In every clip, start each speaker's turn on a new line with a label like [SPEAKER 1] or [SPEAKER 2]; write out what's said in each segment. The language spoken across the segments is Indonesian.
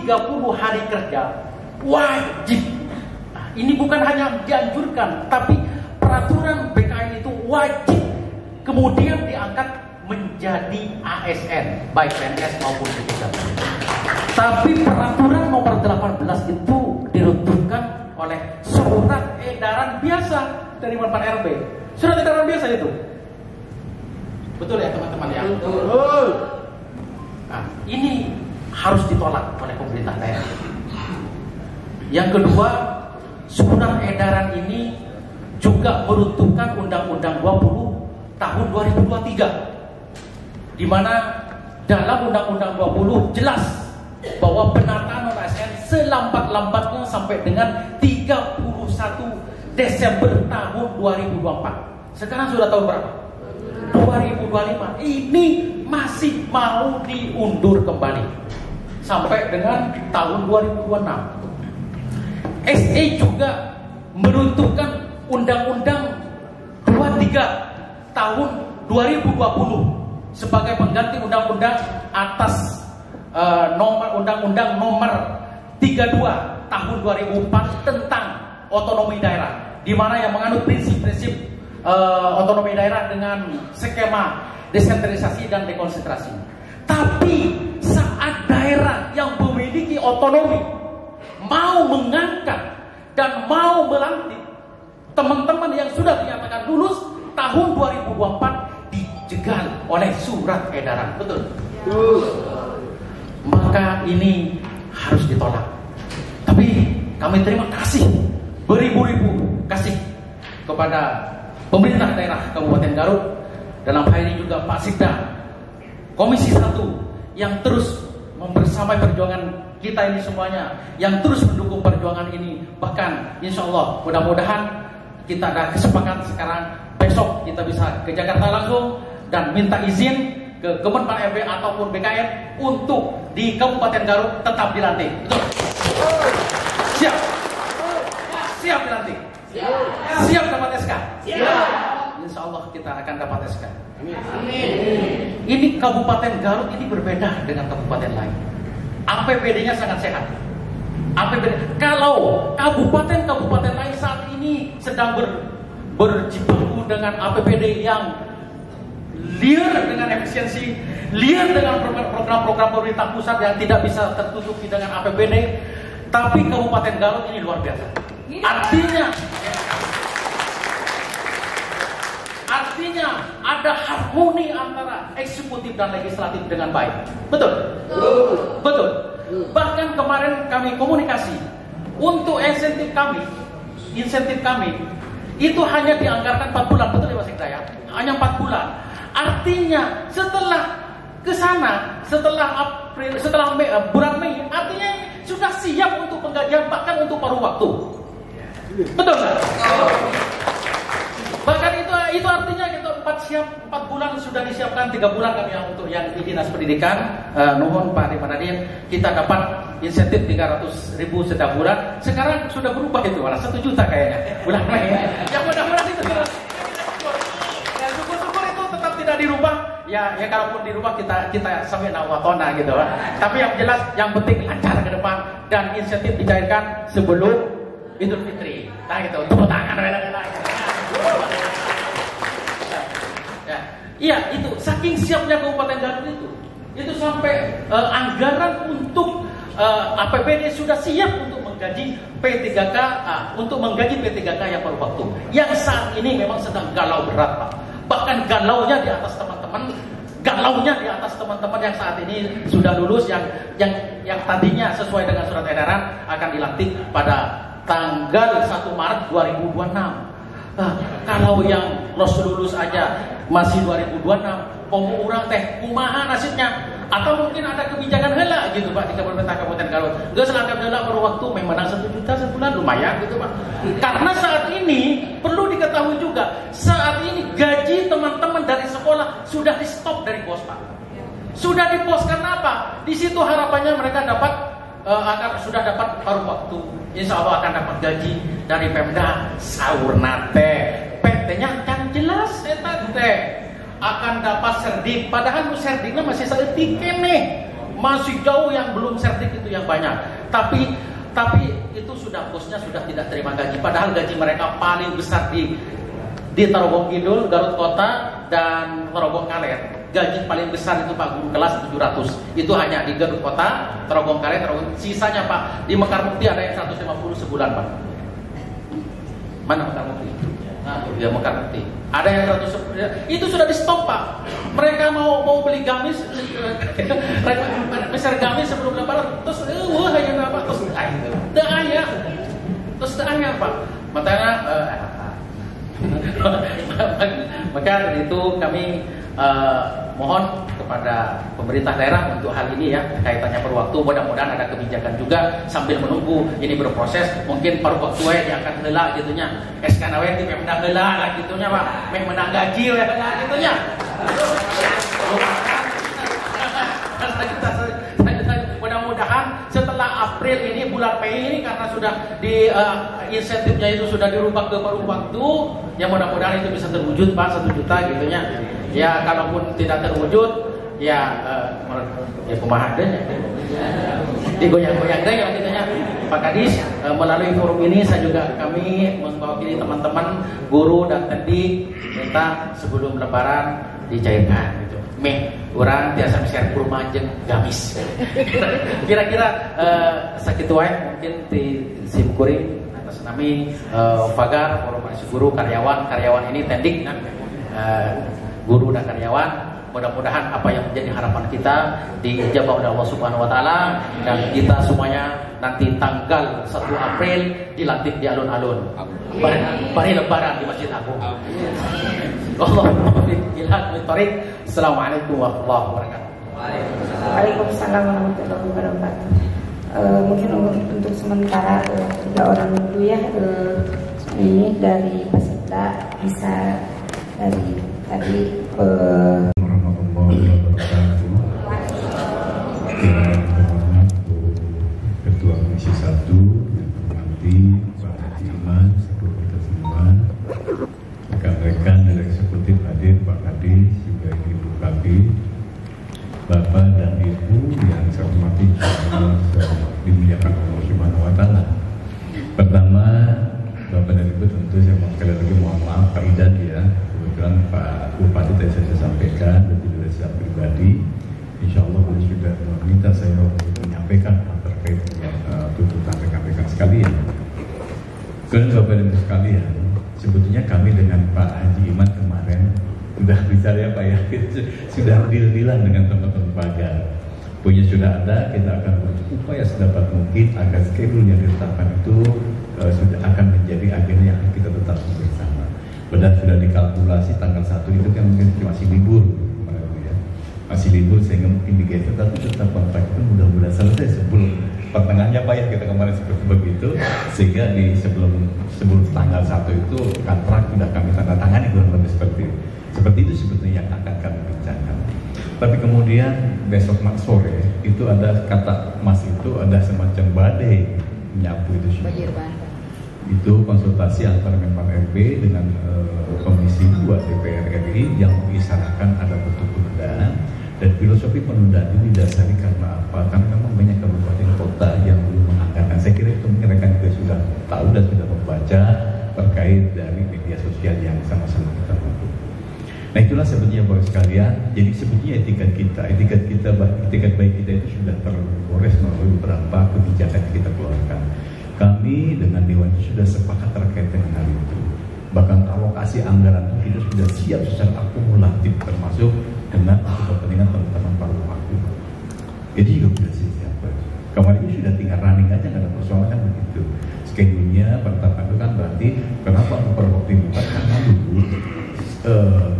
[SPEAKER 1] 30 hari kerja wajib. Nah, ini bukan hanya dianjurkan, tapi peraturan BKN itu wajib kemudian diangkat menjadi ASN, baik PNS maupun P3K. Tapi peraturan nomor 18 itu diruntuhkan oleh surat edaran biasa dari Menpan RB. Surat edaran biasa itu. Betul ya teman-teman ya? Betul. Nah, ini harus ditolak oleh pemerintah daerah. Yang kedua, surat edaran ini juga meruntuhkan Undang-Undang 20 tahun 2023, di mana dalam Undang-Undang 20 jelas bahwa penataan non-ASN selambat-lambatnya sampai dengan 31 Desember tahun 2024. Sekarang sudah tahun berapa? 2025. Ini masih mau diundur kembali sampai dengan tahun 2026. SE juga meruntuhkan Undang-Undang 23 tahun 2020 sebagai pengganti undang-undang atas Undang-Undang nomor 32 tahun 2004 tentang otonomi daerah, di mana yang menganut prinsip-prinsip otonomi daerah dengan skema desentralisasi dan dekonsentrasi. Tapi saat daerah yang memiliki otonomi mau mengangkat dan mau melantik teman-teman yang sudah dinyatakan lulus tahun 2024 dijegal oleh surat edaran. Betul? Maka ini harus ditolak. Tapi kami terima kasih beribu-ribu kasih kepada pemerintah daerah Kabupaten Garut, dalam hal ini juga Pak Sikda Komisi 1 yang terus membersamai perjuangan kita ini semuanya, yang terus mendukung perjuangan ini. Bahkan insya Allah mudah-mudahan kita ada kesepakatan sekarang, besok kita bisa ke Jakarta langsung dan minta izin ke Kemenpan RB ataupun BKN untuk di Kabupaten Garut tetap dilantik. Betul? Siap? Siap dilantik? Siap dapat SK? Siap. Insya Allah kita akan dapat SK. Amin. Ini Kabupaten Garut ini berbeda dengan kabupaten lain. APBD-nya sangat sehat. APBD. Kalau kabupaten-kabupaten lain saat ini sedang berjibaku dengan APBD yang liar dengan efisiensi, liar dengan program-program pemerintah pusat yang tidak bisa tertutupi dengan APBD. Tapi Kabupaten Garut ini luar biasa. Artinya ada harmoni antara eksekutif dan legislatif dengan baik. Betul? Betul. Bahkan kemarin kami komunikasi untuk insentif kami itu hanya dianggarkan 4 bulan. Betul ya Mas Sikda ya? Hanya 4 bulan. Artinya setelah ke sana, setelah bulan Mei, artinya sudah siap untuk penggajian, bahkan untuk paruh waktu. Betul nggak? Bahkan itu artinya kita 4 bulan sudah disiapkan, 3 bulan kami yang untuk yang di Dinas Pendidikan. Nuhun Pak Dimanadin, kita dapat insentif 300.000 setiap bulan. Sekarang sudah berubah itu, malah 1 juta kayaknya bulan Mei. Ya mudah-mudahan itu terus. Ya syukur-syukur itu tetap tidak dirubah. Ya kalaupun dirubah kita sampai nawatona gitu lah. Tapi yang jelas, yang penting lancar ke depan dan insentif dicairkan sebelum Idul Fitri. Nah gitu, tepuk tangan. Iya itu, saking siapnya Kabupaten Garut itu sampai anggaran untuk APBD sudah siap untuk menggaji P3K, untuk menggaji P3K yang paruh waktu. Yang saat ini memang sedang galau berat Pak. Bahkan galaunya di atas teman-teman yang saat ini sudah lulus, yang tadinya sesuai dengan surat edaran akan dilantik pada tanggal 1 Maret 2026. Kalau yang lulus aja masih 2026, komo urang teh kumaha nasibnya? Atau mungkin ada kebijakan heula gitu Pak di Kabupaten Garut. Geus langkap heula per waktu menang 1 juta sebulan, lumayan gitu Pak. Karena saat ini perlu diketahui juga, saat ini gaji teman-teman dari sekolah sudah di stop dari pos Pak. Sudah di pos karena apa? Di situ harapannya mereka sudah dapat paruh waktu. Insya Allah akan dapat gaji dari Pemda. Saurna teh PT-nya kan jelas eta teh akan dapat serdik. Padahal serdiknya masih seetik nih. masih jauh yang belum sertif itu yang banyak. Tapi itu sudah bosnya sudah tidak terima gaji. Padahal gaji mereka paling besar di Tarogong Kidul, Garut Kota, dan Tarogong Kaler. Gaji paling besar itu Pak Guru kelas 700. Itu hanya di Garut Kota, Tarogong Kaler, sisanya Pak di Mekar Mukti ada yang 150 sebulan Pak. Mana Mekar Mukti? Nah, dia Mekar Mukti. Ada yang 100, itu sudah di stop Pak. Mereka mau beli gamis, besar gamis sebelum lebaran, terus wah hanya apa? Terus ayah Pak. Makanya maka itu kami mohon kepada pemerintah daerah untuk hal ini ya, kaitannya per waktu, mudah-mudahan ada kebijakan juga sambil menunggu ini berproses. Mungkin per waktu yang akan heula gitunya, SKNW di Pemda heula lah gitunya Pak, menang gaji ya heula gitunya. Mudah-mudahan setelah April ini, bulan Mei ini, karena sudah di insentifnya itu sudah dirubah ke paruh waktu, ya mudah-mudahan itu bisa terwujud Pak, 1 juta gitunya. Ya kalaupun tidak terwujud, ya kumaha deh, digoyang-goyang deh ya gitunya. Pak Kadis, melalui forum ini kami mewakili teman-teman guru dan tendik minta sebelum lebaran dicairkan gitu. Orang biasa share kurma jeung gamis. Kira-kira sakitu wae mungkin di simkuring atas nami Fagar Forum Guru karyawan ini tendik guru dan karyawan. Mudah-mudahan apa yang menjadi harapan kita diijabah oleh Allah Subhanahu wa taala, dan kita semuanya nanti tanggal 1 April dilantik di alun-alun. Bari lebaran di Masjid Agung. Assalamualaikum warahmatullahi wabarakatuh.
[SPEAKER 2] Waalaikumsalam warahmatullahi wabarakatuh. Mungkin untuk sementara 3 orang dulu ya, ini dari peserta bisa dari tadi
[SPEAKER 3] warahmatullahi wabarakatuh. Yang terhormat Ketua Komisi 1, yang terhormati Pak Haji Iman, seluruh kita semua, rekan-rekan dari eksekutif hadir, Pak Kadis, juga Ibu Kabid, Bapak dan Ibu yang saya hormati, dimuliakan Allah Subhanahu wa taala. Pertama, Bapak dan Ibu tentu saya mau sekali lagi mohon maaf Pak Idan ya. Kebetulan Pak Bupati tadi saya sampaikan dan juga secara pribadi, insya Allah beliau sudah meminta saya untuk menyampaikan terkait dengan tuntutan rekan-rekan sekalian. Kemudian Bapak dan Ibu sekalian, sebetulnya kami dengan Pak Haji Iman kemarin sudah bicara ya Pak ya, sudah deal-dealan dengan teman-teman Pagar. Punya sudah ada, kita akan berupaya sedapat mungkin agar schedule yang ditetapkan itu sudah akan menjadi agenda yang kita tetapkan bersama. Benar sudah dikalkulasi tanggal 1 itu kan mungkin masih libur ya. Masih libur sehingga mungkin digeser, tapi tetap kontrak itu mudah-mudahan selesai sebelum pertengahannya Pak ya, kita kemarin seperti begitu, sehingga di sebelum tanggal 1 itu kontrak sudah kami tanda tangani, kurang lebih seperti itu sebetulnya yang akan kami bincangkan. Tapi kemudian besok sore itu ada kata Mas itu ada semacam badai menyapu itu semua. Itu konsultasi antara Menpan RB dengan Komisi 2 DPR RI yang mengisyaratkan ada bentuk penundaan, dan filosofi penundaan ini didasari karena apa? Karena memang banyak kabupaten kota yang belum menganggarkan. Saya kira itu mereka juga sudah tahu dan sudah membaca terkait dari media sosial yang sama-sama kita butuh. Nah itulah sebetulnya Bapak sekalian. Jadi sebetulnya etikat baik kita itu sudah tergores melalui beberapa kebijakan yang kita keluarkan. Kami dengan Dewan itu sudah sepakat terkait dengan hal itu. Bahkan alokasi anggaran itu kita sudah siap secara akumulatif, termasuk dengan kepentingan teman-teman paruh waktu. Jadi juga sudah siap. Kemarin ini sudah tinggal running aja, nggak ada persoalan kan begitu. Schedule-nya penetapan itu kan berarti kenapa paruh waktu dibuka? Karena dulu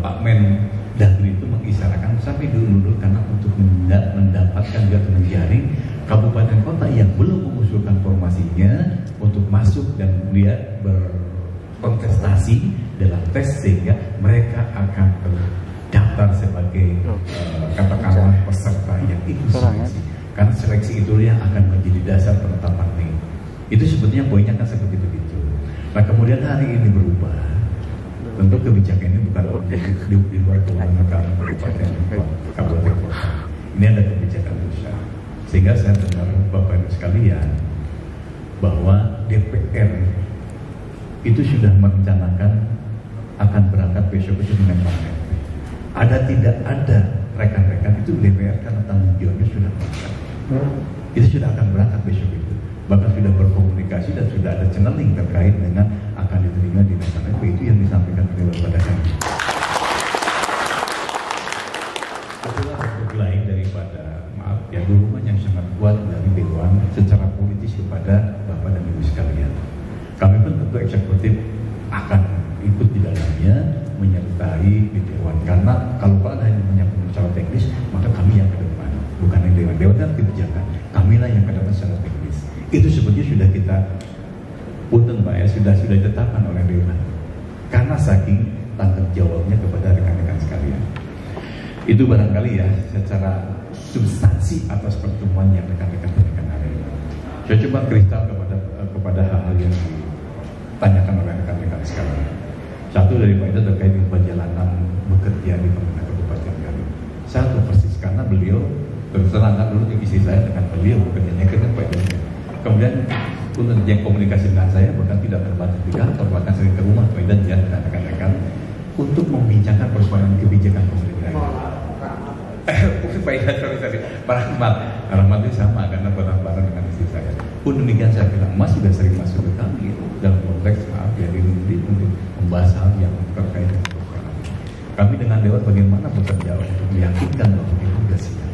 [SPEAKER 3] Pak Men Dagri itu mengisyaratkan sampai dulu karena untuk mendapatkan atau menjaring kabupaten kota yang belum mengusulkan formasinya untuk masuk dan dia berkontestasi dalam tes, sehingga mereka akan terdaftar sebagai katakanlah peserta yang ikut seleksi. Karena seleksi itu yang akan menjadi dasar penetapan ini. Itu sebetulnya poinnya kan seperti itu. Nah kemudian hari ini berubah. Tentu kebijakan ini bukan di luar kewenangan kabupaten kota. Ini ada kebijakan besar. Sehingga saya dengar Bapak Ibu sekalian bahwa DPR itu sudah merencanakan akan berangkat besok itu dengan Pak RP. Ada tidak ada rekan-rekan itu DPR karena tanggung jawabnya sudah berangkat. Itu sudah akan berangkat besok itu. Bahkan sudah berkomunikasi dan sudah ada channeling terkait dengan akan diterima di DPR. Itu yang disampaikan oleh kepada kami. Itulah bentuk lain daripada dukungan yang sangat kuat dari Dewan secara politis kepada Bapak dan Ibu sekalian. Kami pun tentu eksekutif akan ikut di dalamnya, menyertai di Dewan. Karena kalau Pak hanya menyampaikan secara teknis, maka kami yang ke depan, bukan yang Dewan. Dewan kan kebijakan, kamilah yang ke depan secara teknis. Itu sebetulnya sudah kita punten Pak ya, sudah ditetapkan oleh Dewan. Karena saking tanggung jawabnya kepada rekan-rekan sekalian. Itu barangkali ya secara substansi atas pertemuan yang rekan-rekan berikan hari ini. Saya coba kristal kepada hal-hal yang ditanyakan oleh rekan-rekan sekalian. Satu dari Pak itu terkait dengan perjalanan bekerja di pemerintah Kabupaten Garut. Saya tahu persis karena beliau terserangkan dulu istri saya dengan beliau bekerjanya dengan Pak itu. Kemudian untuk yang komunikasi dengan saya bahkan tidak terbatas di kantor, bahkan sering ke rumah Pak dan dengan rekan-rekan untuk membincangkan persoalan kebijakan pemerintah. Pak Rahmat itu sama karena bareng-bareng dengan istri saya. Pun demikian saya bilang, Mas juga sering masuk ke kami dalam konteks untuk membahas hal yang terkait dengan persoalan. Kami dengan Dewan bagaimana bekerja untuk meyakinkan bahwa itu sudah siap.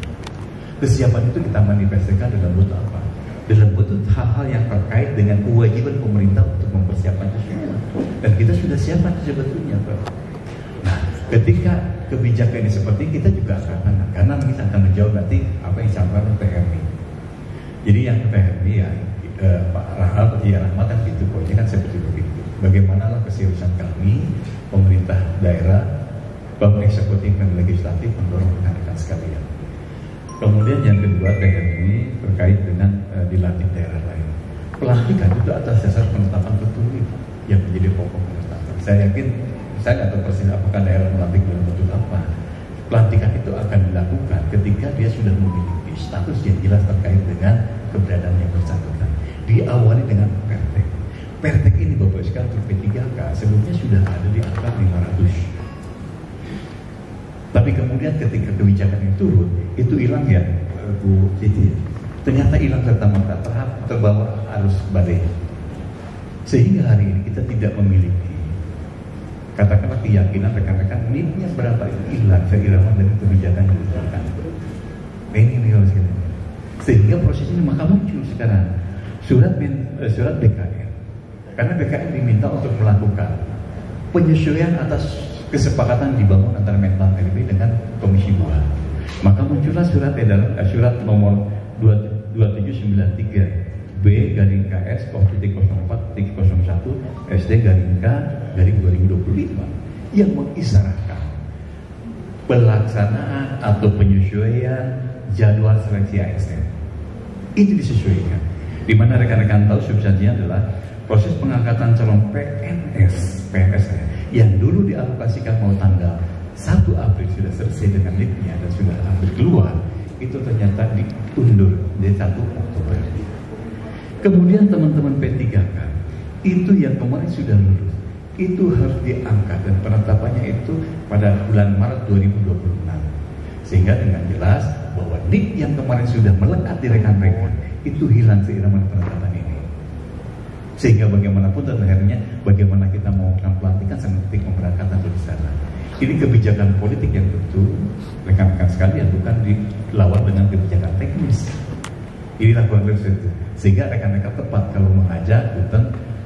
[SPEAKER 3] Kesiapan itu kita manifestasikan dalam bentuk apa? Dalam bentuk hal-hal yang terkait dengan kewajiban pemerintah untuk mempersiapkan itu semua. Dan kita sudah siapkan sebetulnya, Pak. Nah, ketika kebijakan ini seperti kita juga akan karena kita akan menjawab nanti apa yang disampaikan PMI. Jadi yang PMI ya Pak Rahmat kan itu pokoknya kan seperti begitu. Bagaimanalah keseriusan kami pemerintah daerah, eksekutif dan legislatif mendorong rekan-rekan sekalian. Kemudian yang kedua PMI terkait dengan dilatih daerah lain. Pelantikan itu atas dasar penetapan tertulis yang menjadi pokok penetapan. Saya yakin saya nggak tahu persis apakah daerah melantik dalam bentuk apa. Pelantikan itu akan dilakukan ketika dia sudah memiliki status yang jelas terkait dengan keberadaan yang bersangkutan. Diawali dengan pertek. Pertek ini Bapak sekalian untuk P3K sebelumnya sudah ada di angka 500. Tapi kemudian ketika kebijakan itu turun, itu hilang ya Bu Titi. Ternyata hilang serta-merta terbawa arus badai. Sehingga hari ini kita tidak memiliki katakanlah keyakinan rekan-rekan NIP-nya berapa itu hilang seirama dengan kebijakan yang dilakukan. Ini harus kita. Sehingga proses ini maka muncul sekarang surat BKN. Karena BKN diminta untuk melakukan penyesuaian atas kesepakatan dibangun antara Mentan RB dengan Komisi 2. Maka muncullah surat nomor 2793 B/KS/04/01 SD/K/2025 yang mengisyaratkan pelaksanaan atau penyesuaian jadwal seleksi ASN. Itu disesuaikan. Di mana rekan-rekan tahu substansinya adalah proses pengangkatan calon PNS yang dulu dialokasikan mau tanggal 1 April sudah selesai dengan NIP-nya dan sudah hampir keluar, itu ternyata diundur dari 1 Oktober. Kemudian teman-teman P3K itu yang kemarin sudah lulus, itu harus diangkat dan penetapannya itu pada bulan Maret 2026. Sehingga dengan jelas bahwa NIP yang kemarin sudah melekat di rekan-rekan itu hilang seirama penetapan ini. Sehingga bagaimanapun dan akhirnya bagaimana kita mau melakukan pelantikan sangat penting pemberangkatan dari sana. Ini kebijakan politik yang tentu rekan-rekan sekalian bukan dilawan dengan kebijakan teknis. Inilah konsep itu. Sehingga rekan-rekan tepat kalau mengajak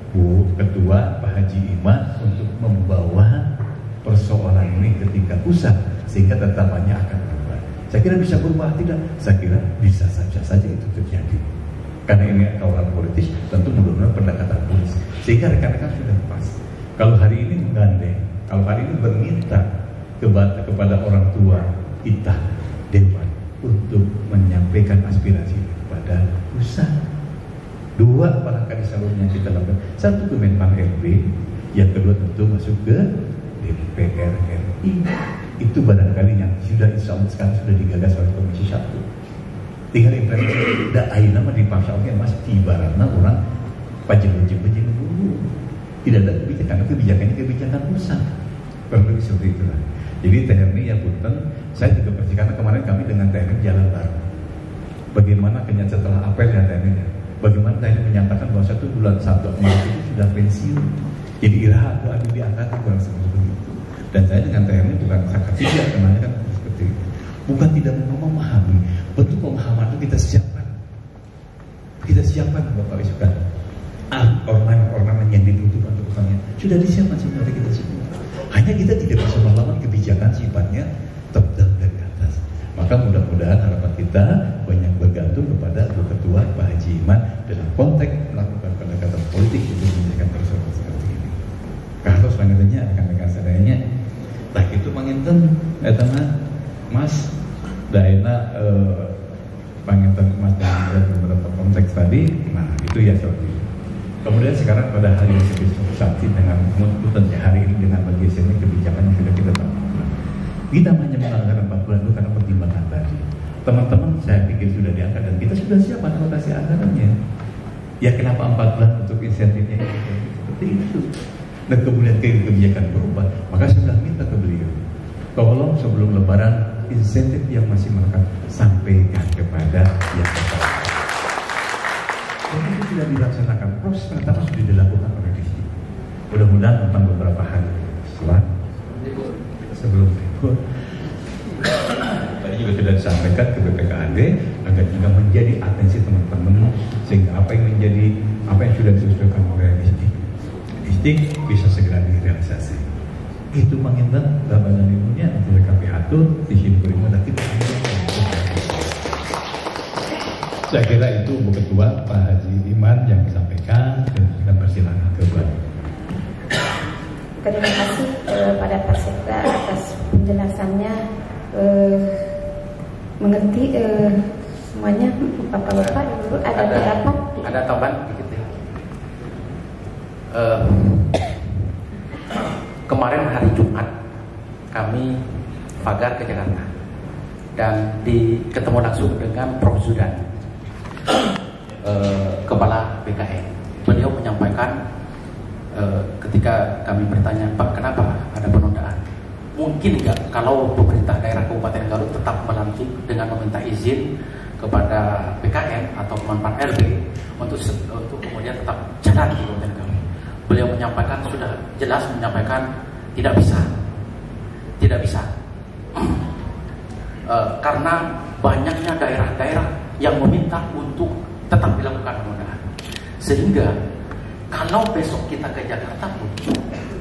[SPEAKER 3] Bu Ketua Pak Haji Iman untuk membawa persoalan ini ketika pusat sehingga tetapannya akan berubah. Saya kira bisa berubah tidak? Saya kira bisa saja itu terjadi. Karena ini tawaran politis, tentu mudah-mudahan pendekatan politis. Sehingga rekan-rekan sudah pas. Kalau hari ini menggandeng, kalau hari ini berminta kepada orang tua kita Dewan untuk menyampaikan aspirasi kepada pusat. 2 barangkali salurnya kita lakukan. 1 ke Menpan RB, yang kedua tentu masuk ke DPR RI. Itu barangkali yang sudah insya Allah sekarang sudah digagas oleh Komisi 1. tinggal implementasi. Dan akhirnya mah dipaksa oke mas ibaratnya orang pajak-pajak dulu. Tidak ada kebijakan pusat. Perlu seperti itulah. Jadi THRI yang punten, saya juga percaya karena kemarin kami dengan THRI jalan bareng. Bagaimana kenyataan setelah apel ya THRI? Bagaimana THRI menyatakan bahwa 1 bulan 1 Maret itu sudah pensiun. Jadi iraha ada diangkat kurang seperti itu. Dan saya dengan THRI bukan sakat tidak, karena kan seperti itu. Bukan tidak memahami, bentuk pemahaman itu kita siapkan. Kita siapkan Bapak Ibu. Ornamen yang dibutuhkan untuk utamanya sudah disiapkan sebenarnya kita semua. Hanya kita tidak bisa melawan kebijakan sifatnya top down dari atas. Maka mudah-mudahan harapan kita banyak bergantung kepada Bu Ketua Pak Haji Iman dalam konteks melakukan pendekatan politik untuk menyelesaikan persoalan seperti ini. Kalau selanjutnya rekan-rekan saudaranya, tak itu manginten, Mas, daerah panginten Mas dan beberapa konteks tadi, nah itu ya seperti itu. Kemudian sekarang pada hari yang sakti dengan tentunya hari ini dengan bagian kebijakan yang sudah kita lakukan. Kita hanya menganggarkan 4 bulan itu karena pertimbangan tadi. Teman-teman saya pikir sudah diangkat dan kita sudah siap alokasi anggarannya. Ya kenapa 4 bulan untuk insentifnya seperti itu. Dan kemudian kebijakan berubah. Maka sudah minta ke beliau, tolong sebelum Lebaran insentif yang masih melekat sampaikan kepada yang berkaitan. Dan itu sudah dilaksanakan, proses pertama sudah dilakukan oleh Distrik. Mudah-mudahan tentang beberapa hari setelah sebelum libur tadi juga sudah disampaikan ke BPKAD agar juga menjadi atensi teman-teman sehingga apa yang sudah diusulkan oleh Distrik bisa segera direalisasi. Itu mengingat badan ilmunya nanti kami atur di sini berima dan kita saya kira itu Bu Ketua Pak Haji Iman yang disampaikan dan kita persilakan ke Pak.
[SPEAKER 2] Terima kasih pada Pak Sekda atas penjelasannya. Mengerti semuanya Bapak-bapak dulu ada pendapat?
[SPEAKER 1] Ada tambahan dikit ya. Kemarin hari Jumat kami pagar ke Jakarta dan ketemu langsung dengan Prof. Zudan, Kepala BKN. Beliau menyampaikan ketika kami bertanya, Pak kenapa ada penundaan? Mungkin nggak kalau pemerintah daerah Kabupaten Garut tetap melantik dengan meminta izin kepada BKN atau Kemenpan RB untuk kemudian tetap jalan di Kabupaten Garut. Beliau menyampaikan sudah jelas menyampaikan tidak bisa karena banyaknya daerah-daerah yang meminta untuk tetap dilakukan penundaan. Sehingga kalau besok kita ke Jakarta pun,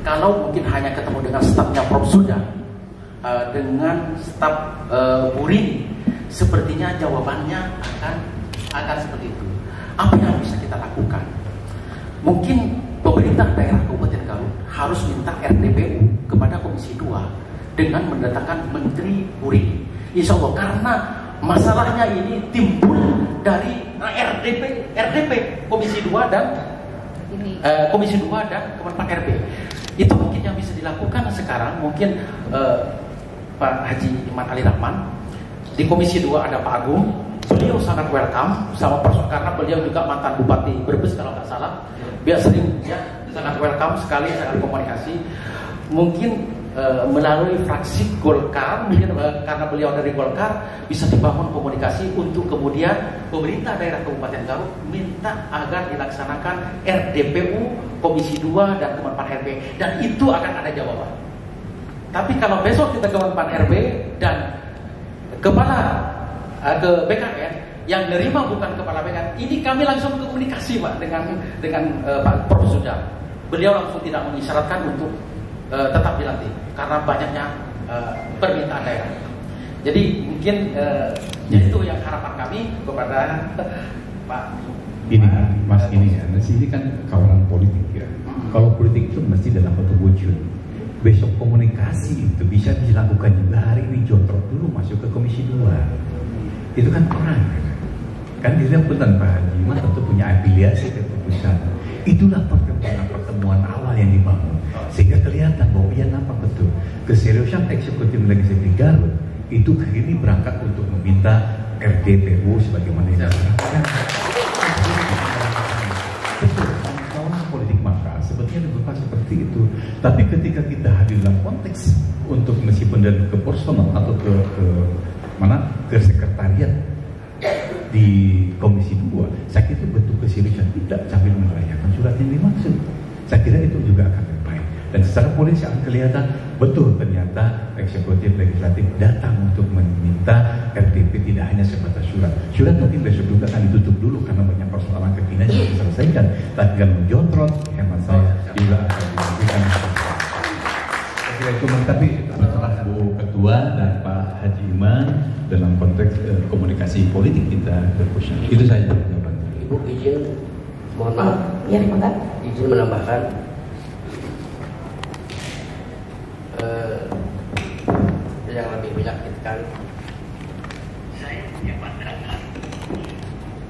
[SPEAKER 1] kalau mungkin hanya ketemu dengan stafnya Prof. Zudan dengan staf Burini, sepertinya jawabannya akan seperti itu. Apa yang bisa kita lakukan? Mungkin pemerintah daerah Kabupaten Garut harus minta RDPU kepada Komisi 2 dengan mendatangkan Menteri Burini. Insya Allah, karena masalahnya ini timbul dari RDP Komisi 2 dan Komisi 2 dan Kemenpan RB. Itu mungkin yang bisa dilakukan sekarang. Mungkin Pak Haji Iman Ali Rahman di Komisi 2 ada Pak Agung. Beliau sangat welcome sama karena beliau juga mantan Bupati Brebes kalau nggak salah. Biar sering ya sangat welcome sekali dalam komunikasi. Mungkin melalui fraksi Golkar, mungkin karena beliau dari Golkar bisa dibangun komunikasi untuk kemudian pemerintah daerah Kabupaten Garut minta agar dilaksanakan RDPU, Komisi 2 dan Kemenpan RB, dan itu akan ada jawaban. Tapi kalau besok kita Kemenpan RB dan kepala ke BKN yang nerima bukan kepala BKN, ini kami langsung komunikasi Pak dengan Pak Prof. Zudan. Beliau langsung tidak mengisyaratkan untuk tetap dilantik karena banyaknya permintaan daerah. Jadi mungkin itu yang harapan kami kepada Pak.
[SPEAKER 3] Ini Mas ini ya, ini kan kawalan politik ya. Kalau politik itu mesti dalam bentuk wujud. Besok komunikasi itu bisa dilakukan juga hari ini, jontrok dulu masuk ke Komisi 2. Itu kan peran. Kan dia benar Pak Haji tentu punya afiliasi ke keputusan. Itulah pertemuan awal yang dibangun. Sehingga kelihatan bahwa ia nampak betul keseriusan eksekutif legislatif Garut itu hari ini berangkat untuk meminta RDPU sebagaimana yang disarankan. Betul, kawan politik maka sebetulnya berupa seperti itu. Tapi ketika kita hadir dalam konteks untuk meskipun dan ke personal atau ke sekretariat di Komisi 2, saya kira itu bentuk keseriusan tidak sambil merayakan surat yang dimaksud. Saya kira itu juga akan baik. Dan secara politik akan kelihatan betul ternyata eksekutif legislatif datang untuk meminta RDP tidak hanya sebatas surat. Surat mungkin besok juga akan ditutup dulu karena banyak persoalan kekinian yang diselesaikan. Tapi kalau menjondrot, hemat saya juga akan dilakukan. Saya kira itu, tapi masalah Bu Ketua dan Pak Haji Iman dalam konteks komunikasi politik kita berpusat. Itu saja jawaban.
[SPEAKER 4] Ibu izin, mohon maaf.
[SPEAKER 2] Ya, maka.
[SPEAKER 4] Izin menambahkan. Yang lebih menyakitkan,
[SPEAKER 5] saya punya pandangan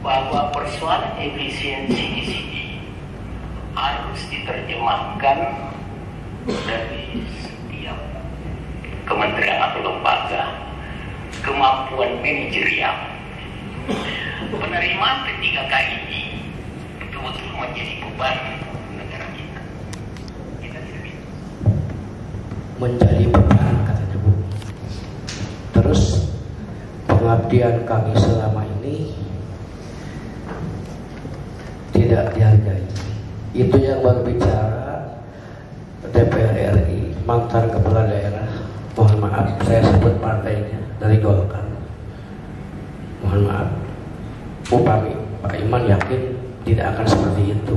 [SPEAKER 5] bahwa persoalan efisiensi di sini harus diterjemahkan dari setiap kementerian atau lembaga kemampuan manajerial. Penerimaan P3K ini betul-betul menjadi beban negara kita. Kita tidak bisa
[SPEAKER 4] menjadi beban, katanya Bu. Terus pengabdian kami selama ini tidak dihargai. Itu yang baru bicara DPR RI, mantan kepala daerah. Mohon maaf, saya sebut partainya dari Golkar. Mohon maaf, upami Pak Iman yakin tidak akan seperti itu.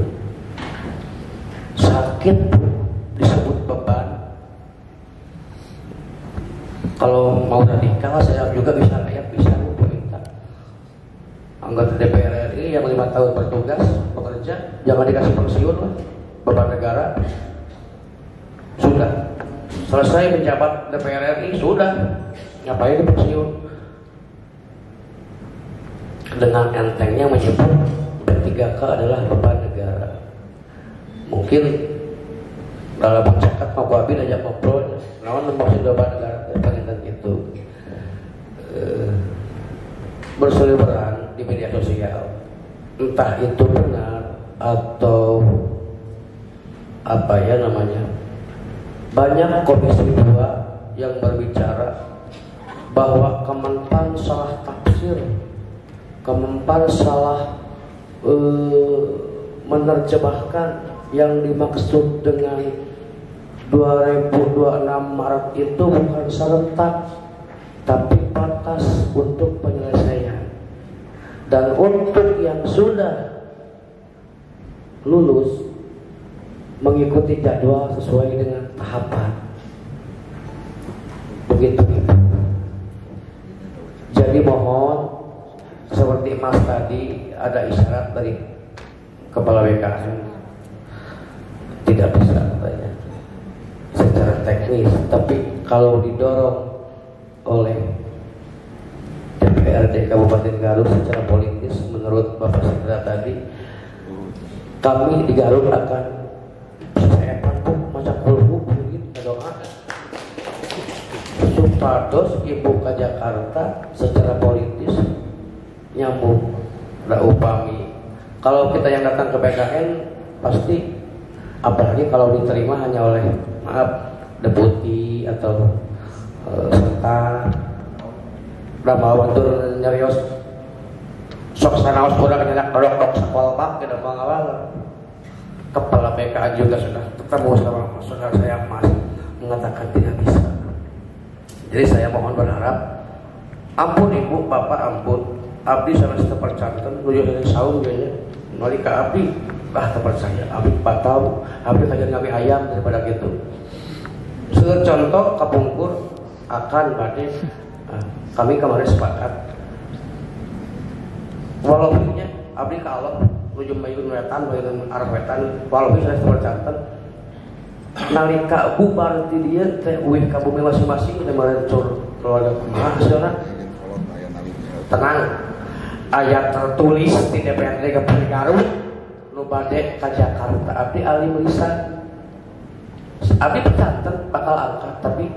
[SPEAKER 4] Sakit disebut beban. Kalau mau radikal, saya juga bisa minta anggota DPR RI yang 5 tahun bertugas bekerja jangan dikasih pensiun lah, beban negara. Sudah selesai menjabat DPR RI, sudah ngapain di pensiun? Dengan entengnya menyebut P3K adalah beban negara. Mungkin dalam masyarakat mau abin aja ngobrol, namun maksud beban negara itu berseliweran di media sosial, entah itu benar atau apa ya namanya. Banyak Komisi 2 yang berbicara bahwa Kemenpan salah tafsir, Kemenpan salah menerjemahkan yang dimaksud dengan 2026 Maret itu bukan serentak, tapi batas untuk penyelesaian. Dan untuk yang sudah lulus mengikuti jadwal sesuai dengan tahapan. Begitu Ibu. Jadi mohon, seperti Mas tadi ada isyarat dari Kepala BKN tidak bisa katanya secara teknis, tapi kalau didorong oleh DPRD Kabupaten Garut secara politis, menurut Bapak Sekda tadi, kami di Garut akan saya patuh macam puluh begitu doa supados Ibu ke Jakarta secara politis nyambung. Udah upami kalau kita yang datang ke BKN pasti, apalagi kalau diterima hanya oleh deputi atau serta Ramawan tur nyarios sok sanaos kurang nyenak dok sekolah pak kita mengawal. Kepala BKN juga sudah ketemu sama saudara saya Mas mengatakan tidak bisa. Jadi saya mohon berharap, ampun Ibu Bapak, ampun abdi sanes terpercanten nuju dari saum ya nalika abdi terpercaya abdi patau abdi kajian ngawi ayam daripada gitu. Contoh kapungkur akan badai kami kemarin sepakat walaupun abdi ka Allah nuju mayun wetan mayun arah wetan walaupun saya terpercanten nalika bubar di dia teh uih ka bumi masing-masing teh merencur keluarga kumaha hasilna tenang. Ayat tertulis di DPRD Kabupaten Garut nu bade ka Jakarta abdi alim lisan abdi pecanten bakal angkat, tapi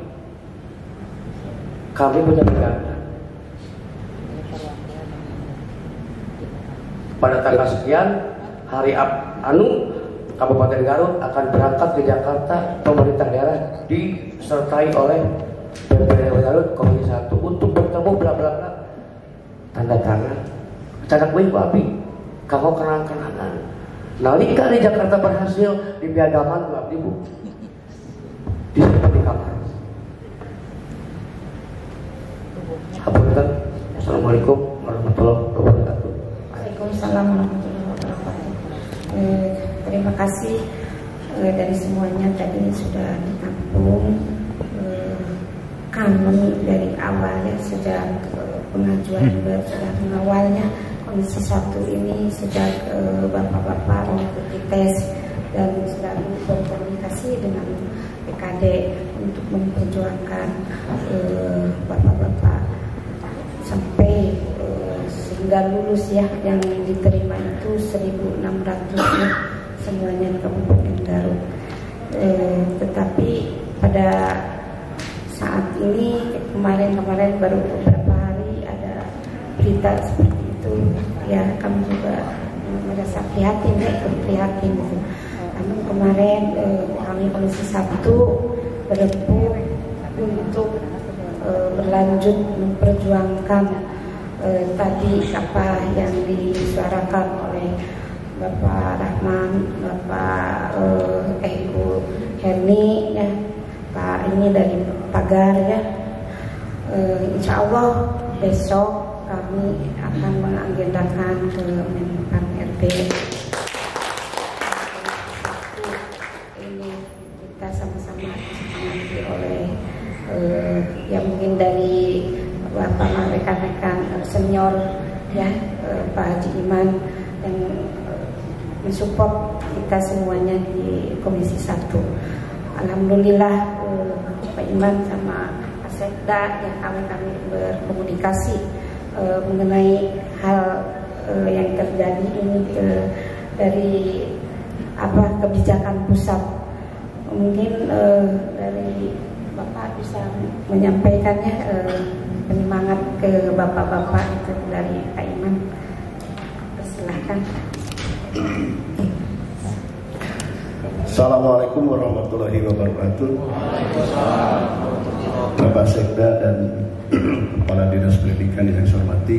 [SPEAKER 4] kami punya pegangan pada tanggal sekian hari Kabupaten Garut akan berangkat ke Jakarta, pemerintah daerah disertai oleh PPD Garut Komisi 1 untuk bertemu bla bla bla, tanda tangan cadak bayi babi kamu kenang-kenangan nalika di Jakarta berhasil di piagaman 2.000 disimpan di kamar. Assalamualaikum warahmatullahi wabarakatuh.
[SPEAKER 2] Waalaikumsalam warahmatullahi wabarakatuh. Terima kasih dari semuanya tadi sudah ditampung. Kami dari awalnya sejak pengajuan sudah mengawalnya Komisi 1 ini sejak bapak-bapak mengikuti tes dan selalu berkomunikasi dengan PKD untuk memperjuangkan bapak-bapak sampai sehingga lulus ya, yang diterima itu 1.600 ya, semuanya di Kabupaten Garut. Tetapi pada saat ini kemarin baru beberapa hari ada berita seperti itu ya, kami juga merasa prihatin ya, prihatin gitu. Namun kemarin kami Komisi 1 berembuk untuk berlanjut memperjuangkan tadi apa yang disuarakan oleh Bapak Rahman, Bapak Ibu Herni ya, Pak ini dari Pagar ya. Insya Allah besok kami akan mengagendakan ke Menpan RB. Ini kita sama-sama dipanggil oleh yang mungkin dari Bapak rekan-rekan senior ya, Pak Haji Iman yang mensupport kita semuanya di Komisi 1. Alhamdulillah Pak Iman sama Pak Sekda yang kami berkomunikasi mengenai hal yang terjadi ini dari kebijakan pusat. Mungkin dari Bapak bisa menyampaikannya penyemangat ke bapak-bapak itu dari Pak Iman. Silahkan.
[SPEAKER 6] Assalamualaikum warahmatullahi wabarakatuh. Bapak Sekda dan Kepala Dinas Pendidikan yang saya hormati,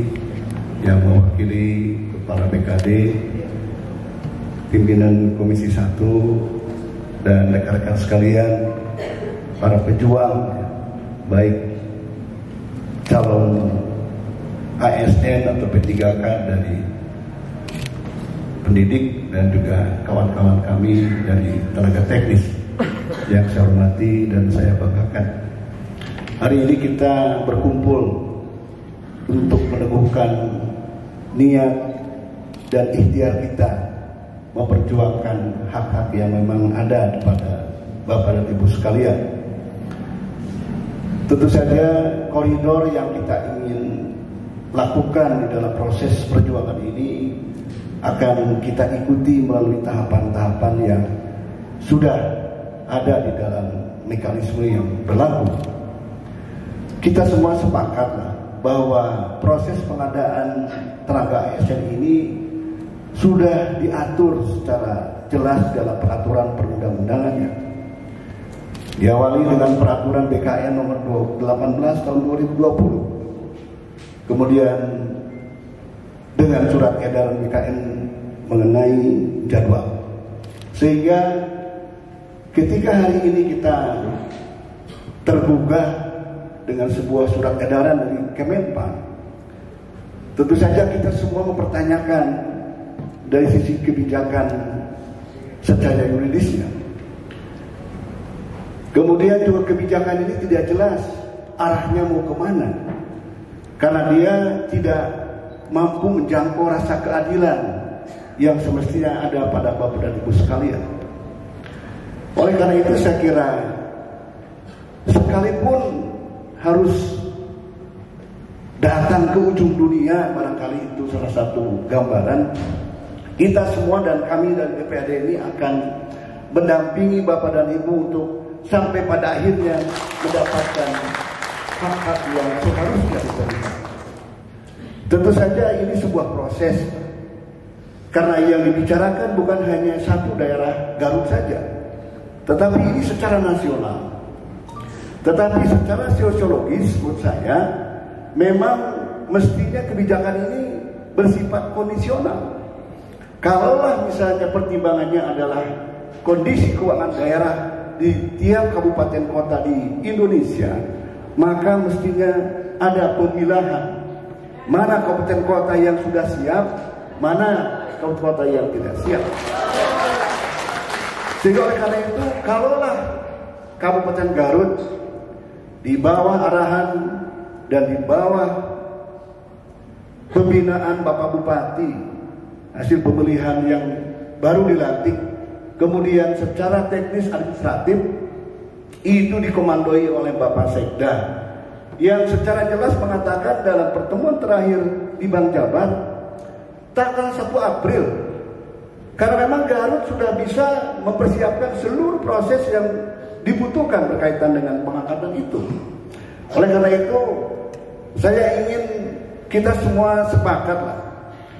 [SPEAKER 6] yang mewakili Kepala BKD, pimpinan Komisi 1 dan rekan-rekan sekalian, para pejuang baik calon ASN atau P3K dari pendidik dan juga kawan-kawan kami dari tenaga teknis yang saya hormati dan saya banggakan. Hari ini kita berkumpul untuk meneguhkan niat dan ikhtiar kita memperjuangkan hak-hak yang memang ada pada Bapak dan Ibu sekalian. Tentu saja koridor yang kita ingin lakukan di dalam proses perjuangan ini akan kita ikuti melalui tahapan-tahapan yang sudah ada di dalam mekanisme yang berlaku. Kita semua sepakat bahwa proses pengadaan tenaga ASN ini sudah diatur secara jelas dalam peraturan perundang-undangannya. Diawali dengan peraturan BKN nomor 18 tahun 2020. Kemudian dengan surat edaran BKN mengenai jadwal. Sehingga ketika hari ini kita tergugah dengan sebuah surat edaran dari Kemenpan, tentu saja kita semua mempertanyakan dari sisi kebijakan secara yuridisnya. Kemudian juga kebijakan ini tidak jelas arahnya mau kemana, karena dia tidak mampu menjangkau rasa keadilan yang semestinya ada pada Bapak dan Ibu sekalian. Oleh karena itu saya kira sekalipun harus datang ke ujung dunia, barangkali itu salah satu gambaran, kita semua dan kami dari DPRD ini akan mendampingi Bapak dan Ibu untuk sampai pada akhirnya mendapatkan hak-hak yang seharusnya diberikan. Tentu saja ini sebuah proses Karena yang dibicarakan bukan hanya satu daerah Garut saja, tetapi ini secara nasional. Tetapi secara sosiologis menurut saya memang mestinya kebijakan ini bersifat kondisional. Kalaulah misalnya pertimbangannya adalah kondisi keuangan daerah di tiap kabupaten kota di Indonesia, maka mestinya ada pemilahan mana kabupaten kota yang sudah siap, mana kabupaten kota yang tidak siap. Sehingga oleh karena itu, kalaulah Kabupaten Garut di bawah arahan dan di bawah pembinaan Bapak Bupati hasil pemilihan yang baru dilantik, kemudian secara teknis administratif itu dikomandoi oleh Bapak Sekda yang secara jelas mengatakan dalam pertemuan terakhir di Bank Jabar tanggal 1 April, karena memang Garut sudah bisa mempersiapkan seluruh proses yang dibutuhkan berkaitan dengan pengangkatan itu. Oleh karena itu, saya ingin kita semua sepakatlah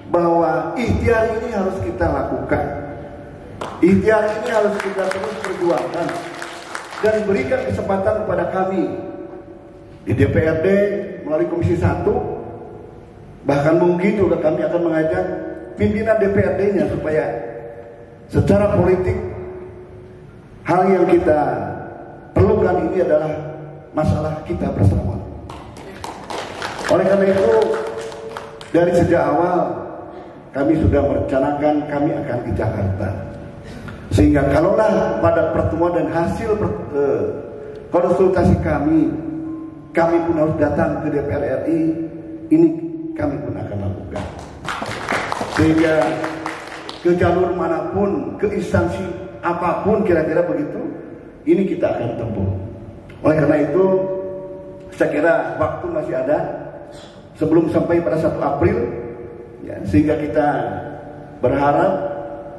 [SPEAKER 6] bahwa ikhtiar ini harus kita lakukan. Ikhtiar ini harus kita terus perjuangkan dan berikan kesempatan kepada kami di DPRD melalui Komisi 1. Bahkan mungkin juga kami akan mengajak pimpinan DPRD-nya supaya secara politik hal yang kita perlukan ini adalah masalah kita bersama. Oleh karena itu, dari sejak awal kami sudah merencanakan kami akan di Jakarta. Sehingga kalaulah pada pertemuan dan hasil konsultasi kami pun harus datang ke DPR RI, ini kami pun akan lakukan. Sehingga ke jalur manapun, ke instansi apapun kira-kira begitu, ini kita akan tempuh. Oleh karena itu, saya kira waktu masih ada sebelum sampai pada 1 April, ya, sehingga kita berharap,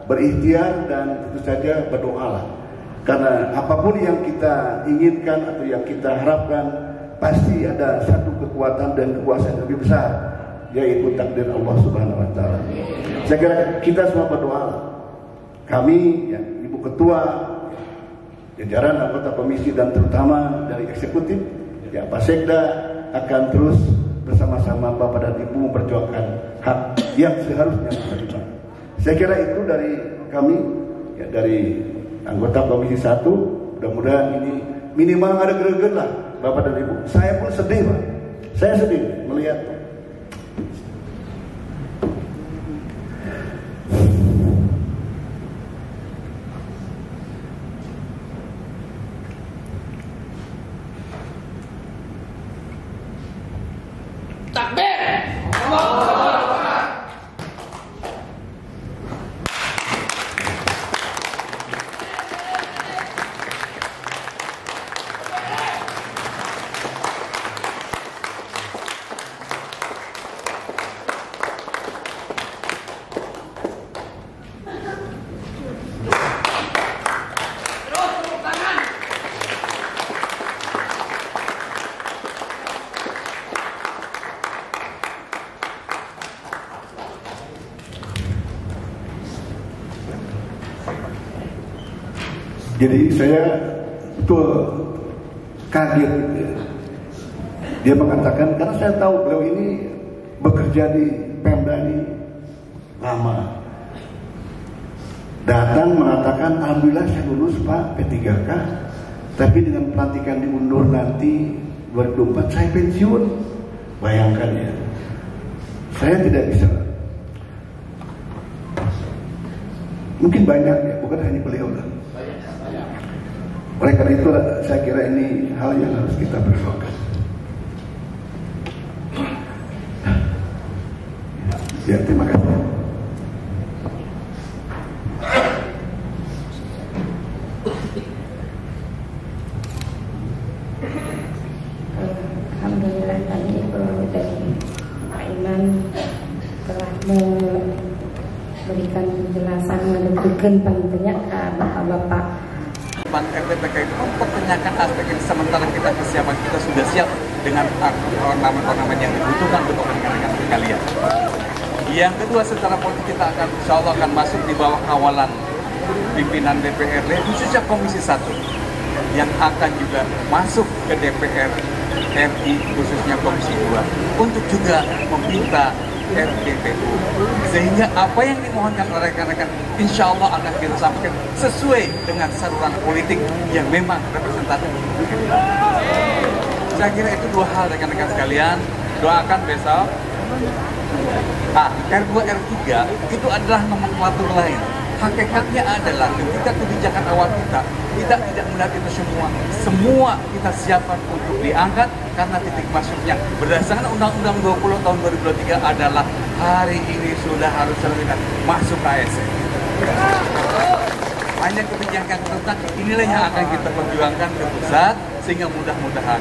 [SPEAKER 6] berikhtiar dan tentu saja berdoalah. Karena apapun yang kita inginkan atau yang kita harapkan, pasti ada satu kekuatan dan kekuasaan yang lebih besar, yaitu takdir Allah Subhanahu wa Ta'ala. Saya kira kita semua berdoa. Kami, ya, Ibu Ketua, jajaran anggota komisi dan terutama dari eksekutif, ya Pak Sekda akan terus bersama-sama Bapak dan Ibu memperjuangkan hak yang seharusnya diterima. Saya kira itu dari kami, ya, dari anggota Komisi 1. Mudah-mudahan ini minimal ada greget lah Bapak dan Ibu. Saya pun sedih, Pak. Saya sedih melihat jadi saya betul kaget. Dia mengatakan, karena saya tahu beliau ini bekerja di Pemda ini lama. Datang mengatakan, alhamdulillah saya lulus Pak P3K, tapi dengan pelantikan diundur nanti 2024 saya pensiun. Bayangkan ya, saya tidak bisa. Mungkin banyak ya, bukan hanya beliau lah. Oleh karena itu saya kira ini hal yang harus kita perjuangkan. Ya, terima kasih.
[SPEAKER 2] Alhamdulillah tadi dari Pak Iman telah memberikan penjelasan menunjukkan pentingnya ke bapak-bapak.
[SPEAKER 7] RTPK itu mempertanyakan aspek yang sementara kita persiapan kita sudah siap dengan ornamen-ornamen yang dibutuhkan untuk mengenakan kalian. Yang kedua, secara politik kita akan insya Allah akan masuk di bawah kawalan pimpinan DPRD, khususnya Komisi 1 yang akan juga masuk ke DPR RI, khususnya Komisi 2 untuk juga meminta RPPU, sehingga apa yang dimohonkan oleh rekan-rekan insya Allah akan kita sampaikan sesuai dengan saluran politik yang memang representatif. Saya kira itu dua hal rekan-rekan sekalian. Doakan besok. R2, R3 itu adalah nomenklatur lain. Hakikatnya adalah ketika kebijakan awal kita tidak melihat itu semua kita siapkan untuk diangkat karena titik masuknya berdasarkan Undang-Undang 20 tahun 2023 adalah hari ini sudah harus terlihat masuk ASN. Hanya kebijakan tentang inilah yang akan kita perjuangkan ke pusat, sehingga mudah-mudahan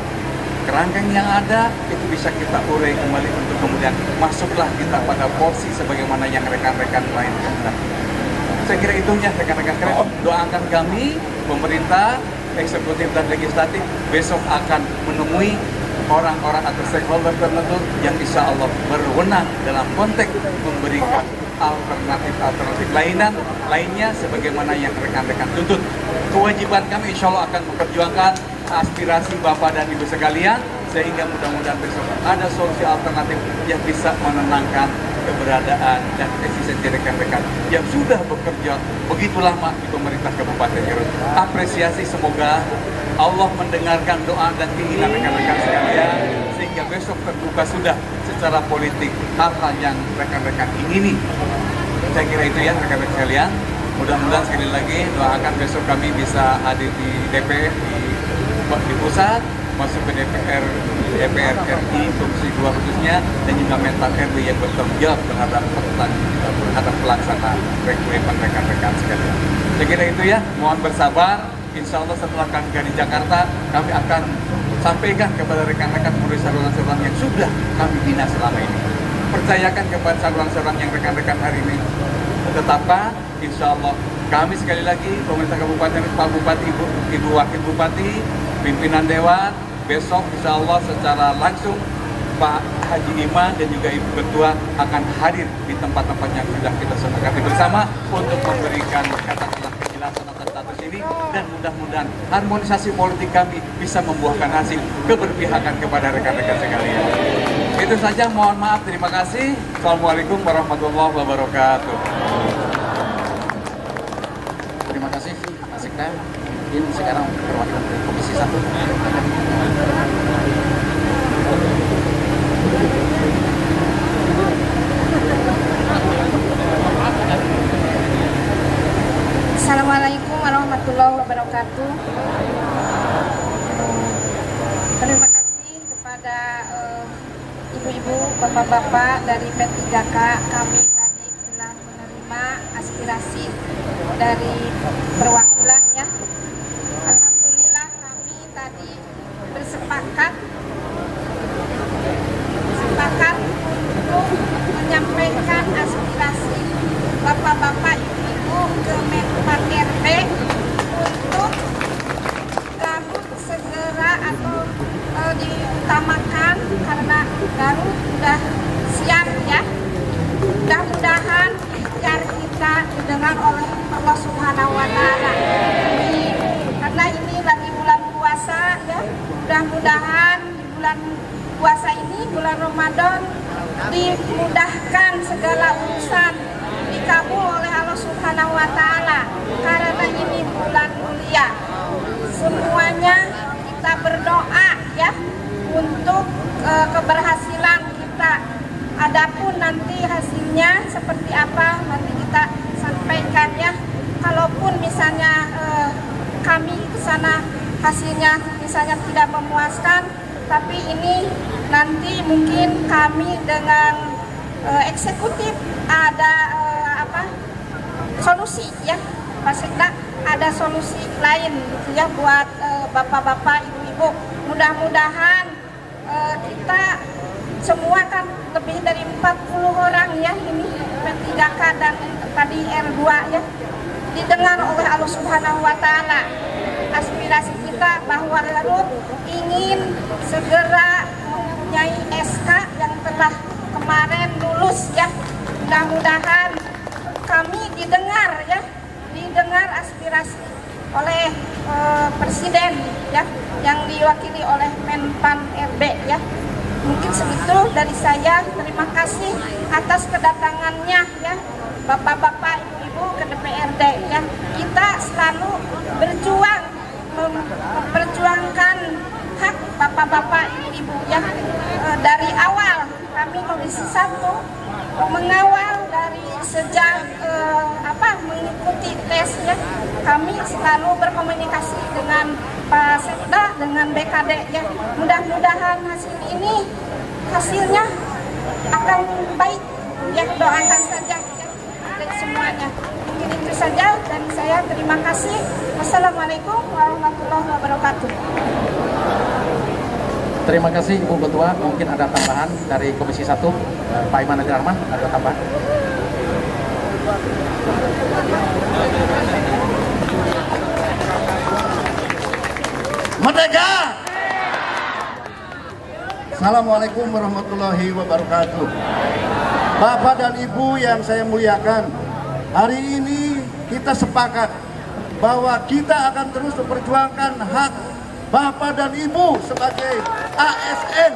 [SPEAKER 7] kerangkeng yang ada itu bisa kita urai kembali untuk kemudian masuklah kita pada porsi sebagaimana yang rekan-rekan lain kehendaki. Saya kira itunya rekan-rekan sekalian. Doakan kami, pemerintah, eksekutif dan legislatif besok akan menemui orang-orang atau stakeholder tertentu yang insya Allah berwenang dalam konteks memberikan alternatif lainnya sebagaimana yang rekan-rekan tuntut. Kewajiban kami insya Allah akan memperjuangkan aspirasi Bapak dan Ibu sekalian, sehingga mudah-mudahan besok ada solusi alternatif yang bisa menenangkan keberadaan dan eksistensi rekan-rekan yang sudah bekerja begitu lama di pemerintah Kabupaten Garut. Apresiasi, semoga Allah mendengarkan doa dan keinginan rekan-rekan sekalian, sehingga besok terbuka sudah secara politik hal-hal yang rekan-rekan ingini. Saya kira itu ya rekan-rekan sekalian. Mudah-mudahan sekali lagi doakan besok kami bisa hadir di DPR di pusat, masuk ke DPR RI Komisi 2 khususnya, dan juga mental RW yang bertanggung jawab terhadap pelaksanaan rekrutmen rekan-rekan sekalian. Saya kira itu ya, mohon bersabar. Insya Allah setelah kami di Jakarta, kami akan sampaikan kepada rekan-rekan melalui saluran-saluran yang sudah kami bina selama ini. Percayakan kepada saluran-saluran yang rekan-rekan hari ini tetapkan. Insya Allah kami sekali lagi pemerintah kabupaten, Pak Bupati, Ibu Wakil Bupati, pimpinan Dewan, besok insya Allah secara langsung Pak Haji Iman dan juga Ibu Ketua akan hadir di tempat-tempat yang sudah kita sepakati bersama untuk memberikan katakanlah penjelasan atas status ini, dan mudah-mudahan harmonisasi politik kami bisa membuahkan hasil keberpihakan kepada rekan-rekan sekalian. Itu saja, mohon maaf, terima kasih. Assalamualaikum warahmatullahi wabarakatuh. Terima kasih Pak Sekda. Mungkin sekarang perwakilan dari Komisi 1.
[SPEAKER 2] Assalamualaikum warahmatullahi wabarakatuh. Terima kasih kepada ibu-ibu, bapak-bapak dari P3K. Kami tadi telah menerima aspirasi dari perwakilan ya. Alhamdulillah kami tadi bersepakat untuk menyampaikan aspirasi bapak-bapak ibu-ibu ke Menpan RB untuk Garut segera atau diutamakan karena Garut sudah siap ya. Mudah-mudahan ikhtiar kita didengar oleh Allah Subhanahu wa Ta'ala. Karena ini lagi bulan puasa ya. Mudah-mudahan di bulan puasa ini, bulan Ramadan, dimudahkan segala urusan, dikabul oleh Allah Subhanahu wa Ta'ala. Karena ini bulan mulia. Semuanya kita berdoa ya untuk keberhasilan kita. Adapun nanti hasilnya seperti apa nanti kita sampaikan ya. Kalaupun misalnya kami ke sana hasilnya misalnya tidak memuaskan, tapi ini nanti mungkin kami dengan eksekutif ada solusi ya Pak Sekda, ada solusi lain gitu ya buat bapak-bapak, ibu-ibu. Mudah-mudahan kita semua kan lebih dari 40 orang ya ini P3K dan tadi R2 ya, didengar oleh Allah Subhanahu wa Ta'ala. Aspirasi kita bahwa Garut ingin segera mempunyai SK yang telah kemarin lulus ya. Mudah-mudahan kami didengar ya, didengar aspirasi oleh Presiden ya, yang diwakili oleh Menpan RB ya. Mungkin segitu dari saya. Terima kasih atas kedatangannya ya, Bapak-bapak, Ibu-ibu ke DPRD ya. Kita selalu berjuang memperjuangkan hak Bapak-bapak, Ibu-ibu ya. Dari awal kami Komisi 1 mengawal dari sejak mengikuti tes ya, kami selalu berkomunikasi dengan Pak Sekda, dengan BKD ya. Mudah-mudahan hasilnya akan baik ya, doakan saja ya, dari semuanya. Mungkin itu saja dari saya. Terima kasih. Wassalamualaikum warahmatullahi wabarakatuh.
[SPEAKER 1] Terima kasih Ibu Ketua. Mungkin ada tambahan dari Komisi 1, Pak Iman Nadir Rahman, ada tambahan.
[SPEAKER 8] Merdeka! Assalamualaikum warahmatullahi wabarakatuh. Bapak dan Ibu yang saya muliakan, hari ini kita sepakat bahwa kita akan terus memperjuangkan hak Bapak dan Ibu sebagai ASN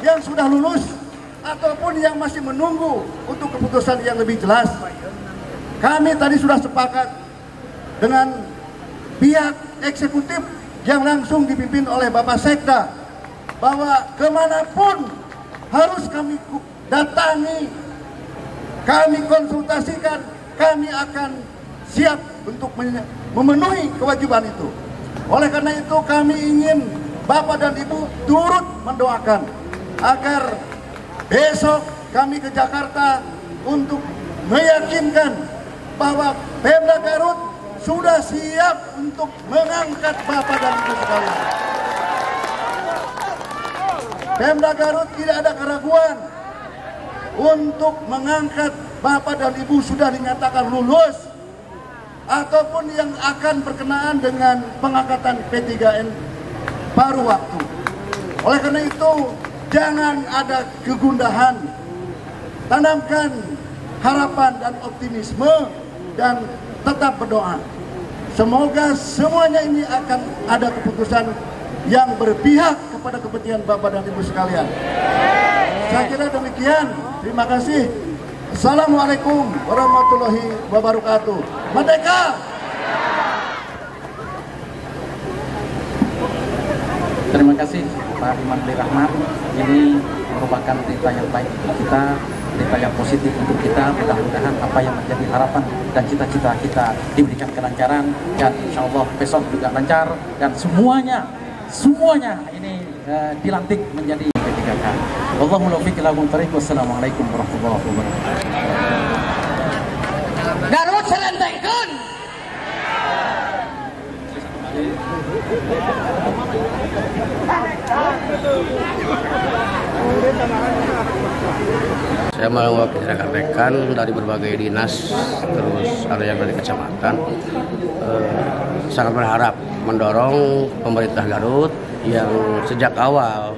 [SPEAKER 8] yang sudah lulus ataupun yang masih menunggu untuk keputusan yang lebih jelas. Kami tadi sudah sepakat dengan pihak eksekutif yang langsung dipimpin oleh Bapak Sekda bahwa kemanapun harus kami datangi, kami konsultasikan, kami akan siap untuk memenuhi kewajiban itu. Oleh karena itu kami ingin Bapak dan Ibu turut mendoakan agar besok kami ke Jakarta untuk meyakinkan bahwa Pemda Garut sudah siap untuk mengangkat Bapak dan Ibu sekalian. Pemda Garut tidak ada keraguan untuk mengangkat Bapak dan Ibu sudah dinyatakan lulus ataupun yang akan berkenaan dengan pengangkatan P3N paruh waktu. Oleh karena itu, jangan ada kegundahan. Tanamkan harapan dan optimisme dan tetap berdoa. Semoga semuanya ini akan ada keputusan yang berpihak kepada kepentingan Bapak dan Ibu sekalian. Saya kira demikian. Terima kasih. Assalamualaikum warahmatullahi wabarakatuh. Merdeka!
[SPEAKER 1] Terima kasih Pak Iman Nadir Rahman. Ini merupakan berita yang baik untuk kita, berita yang positif untuk kita. Mudah-mudahan apa yang menjadi harapan dan cita-cita kita diberikan kelancaran, dan insya Allah besok juga lancar, dan semuanya ini dilantik menjadi P3K. Wallahul muwaffiq ila aqwamit thoriq. Wassalamualaikum warahmatullahi wabarakatuh.
[SPEAKER 4] Garut serentengkeun. Saya mewakili rekan-rekan dari berbagai dinas, terus ada yang dari kecamatan, sangat berharap mendorong pemerintah Garut yang sejak awal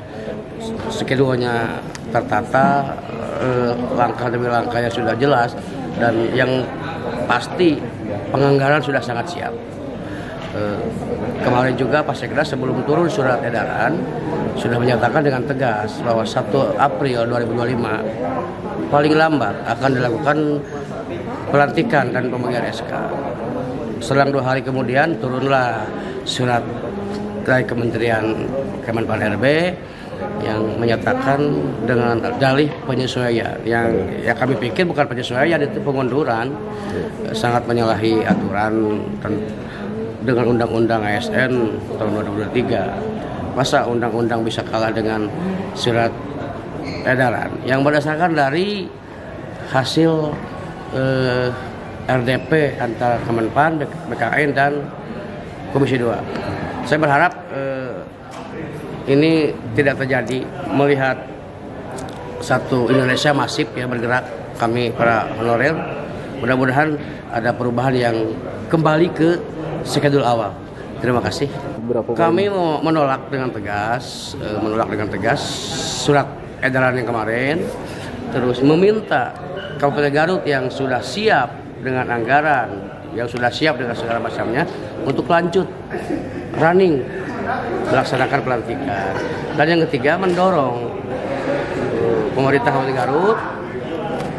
[SPEAKER 4] skedulnya tertata, langkah demi langkah yang sudah jelas, dan yang pasti penganggaran sudah sangat siap. Kemarin juga Pak Sekda sebelum turun surat edaran sudah menyatakan dengan tegas bahwa 1 April 2025 paling lambat akan dilakukan pelantikan dan pembagian SK. Selang 2 hari kemudian turunlah surat dari Kementerian Kemenpan RB yang menyatakan dengan dalih penyesuaian yang kami pikir bukan penyesuaian, itu pengunduran, sangat menyalahi aturan dengan Undang-Undang ASN tahun 2023. Masa undang-undang bisa kalah dengan surat edaran yang berdasarkan dari hasil RDP antara Kemenpan, BKN dan Komisi 2. Saya berharap ini tidak terjadi, melihat satu Indonesia masif ya bergerak, kami para honorer mudah-mudahan ada perubahan yang kembali ke skedul awal. Terima kasih. Kami mau menolak dengan tegas surat edaran yang kemarin, terus meminta Kabupaten Garut yang sudah siap dengan anggaran, yang sudah siap dengan segala macamnya untuk lanjut running melaksanakan pelantikan. Dan yang ketiga, mendorong pemerintah Kabupaten Garut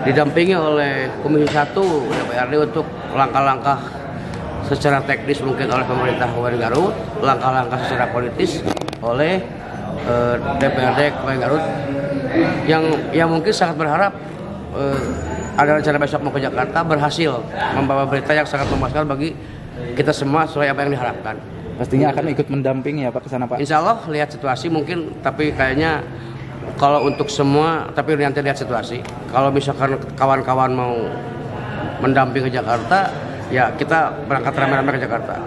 [SPEAKER 4] didampingi oleh Komisi 1 DPRD untuk langkah-langkah secara teknis mungkin oleh pemerintah Kabupaten Garut, langkah-langkah secara politis oleh DPRD Kabupaten Garut yang mungkin sangat berharap ada rencana besok mau ke Jakarta berhasil membawa berita yang sangat memuaskan bagi kita semua sesuai apa yang diharapkan.
[SPEAKER 9] Pastinya akan ikut mendampingi ya Pak ke sana Pak.
[SPEAKER 4] Insya Allah lihat situasi mungkin, tapi kayaknya kalau untuk semua, tapi nanti lihat situasi. Kalau misalkan kawan-kawan mau mendampingi ke Jakarta, ya kita berangkat ramai-ramai ke Jakarta.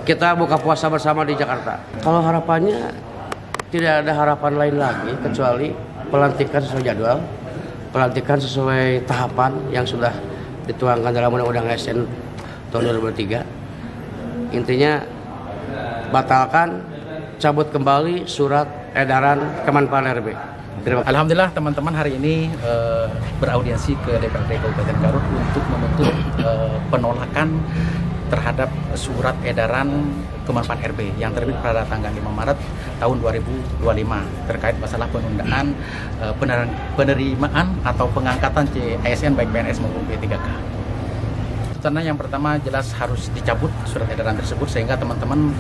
[SPEAKER 4] Kita buka puasa bersama di Jakarta. Kalau harapannya tidak ada harapan lain lagi kecuali pelantikan sesuai jadwal, pelantikan sesuai tahapan yang sudah dituangkan dalam Undang-Undang ASN tahun 2003. Intinya batalkan, cabut kembali surat edaran Kemenpan RB.
[SPEAKER 1] Alhamdulillah teman-teman hari ini beraudiensi ke DPRD Kabupaten Garut untuk menuntut penolakan terhadap surat edaran Kemenpan RB yang terbit pada tanggal 5 Maret tahun 2025 terkait masalah penundaan penerimaan atau pengangkatan ASN baik PNS maupun P3K. Karena yang pertama jelas harus dicabut surat edaran tersebut sehingga teman-teman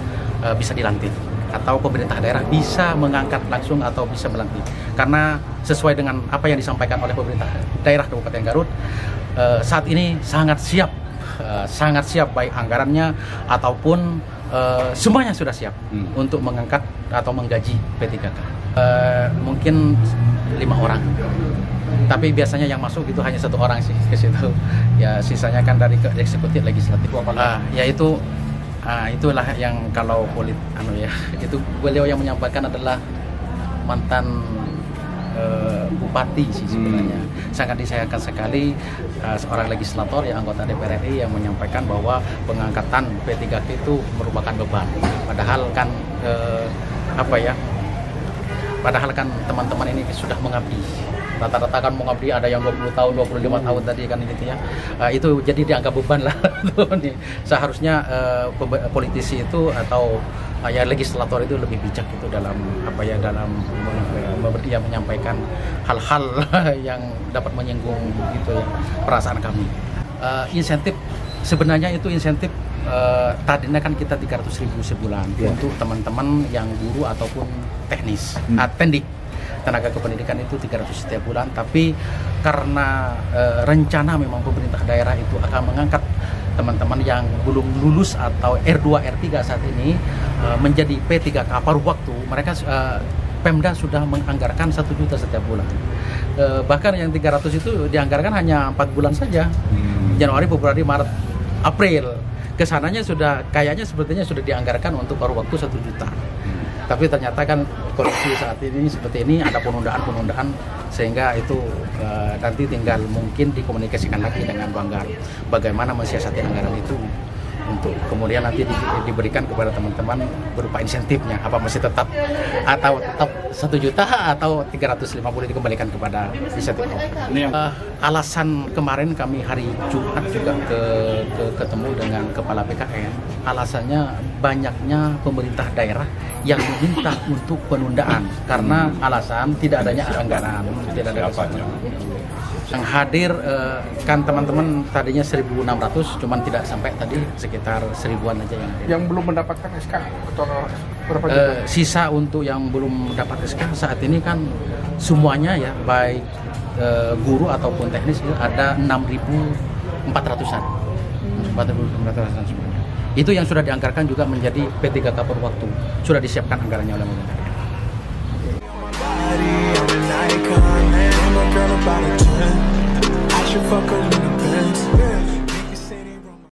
[SPEAKER 1] bisa dilantik atau pemerintah daerah bisa mengangkat langsung atau bisa melantik. Karena sesuai dengan apa yang disampaikan oleh pemerintah daerah Kabupaten Garut saat ini sangat siap baik anggarannya ataupun semuanya sudah siap untuk mengangkat atau menggaji P3K. Mungkin 5 orang. Tapi biasanya yang masuk itu hanya 1 orang sih ke situ. Ya sisanya kan dari eksekutif legislatif. Itulah yang kalau itu beliau yang menyampaikan adalah mantan bupati sih sebenarnya. Sangat disayangkan sekali seorang legislator yang anggota DPR RI yang menyampaikan bahwa pengangkatan P3K itu merupakan beban. Padahal kan teman-teman ini sudah mengabdi. Rata-rata kan mengabdi ada yang 20 tahun, 25 tahun tadi kan gitu ya. Itu jadi dianggap beban lah. Seharusnya politisi itu atau legislator itu lebih bijak itu dalam menyampaikan hal-hal yang dapat menyinggung gitu ya, perasaan kami. Insentif sebenarnya itu insentif tadinya kan kita 300.000 sebulan untuk teman-teman yang guru ataupun teknis, tendik. Tenaga kependidikan itu 300 setiap bulan, tapi karena rencana memang pemerintah daerah itu akan mengangkat teman-teman yang belum lulus atau R2, R3 saat ini menjadi P3K paruh waktu, mereka Pemda sudah menganggarkan 1 juta setiap bulan. Bahkan yang 300 itu dianggarkan hanya 4 bulan saja, Januari, Februari, Maret, April. Kesananya kayaknya sepertinya sudah dianggarkan untuk paruh waktu 1 juta. Tapi ternyata kan kondisi saat ini seperti ini, ada penundaan sehingga itu nanti tinggal mungkin dikomunikasikan lagi dengan Banggar bagaimana mensiasati anggaran itu untuk kemudian nanti diberikan kepada teman-teman berupa insentifnya, apa masih tetap 1 juta atau 350 dikembalikan kepada insentif. Alasan kemarin kami hari Jumat juga ketemu dengan Kepala BKN, alasannya banyaknya pemerintah daerah yang meminta untuk penundaan karena alasan tidak adanya anggaran, tidak ada yang hadir kan teman-teman tadinya 1.600, cuman tidak sampai tadi sekitar 1.000-an aja yang hadir.
[SPEAKER 10] Yang belum mendapatkan SK atau berapa juta?
[SPEAKER 1] Sisa untuk yang belum mendapat SK saat ini kan semuanya ya, baik guru ataupun teknis itu ada 6.400-an. 4.400-an semuanya. Itu yang sudah dianggarkan juga menjadi P3K per waktu. Sudah disiapkan anggarannya oleh pemerintah.
[SPEAKER 11] Girl about a 10, I should fuck her.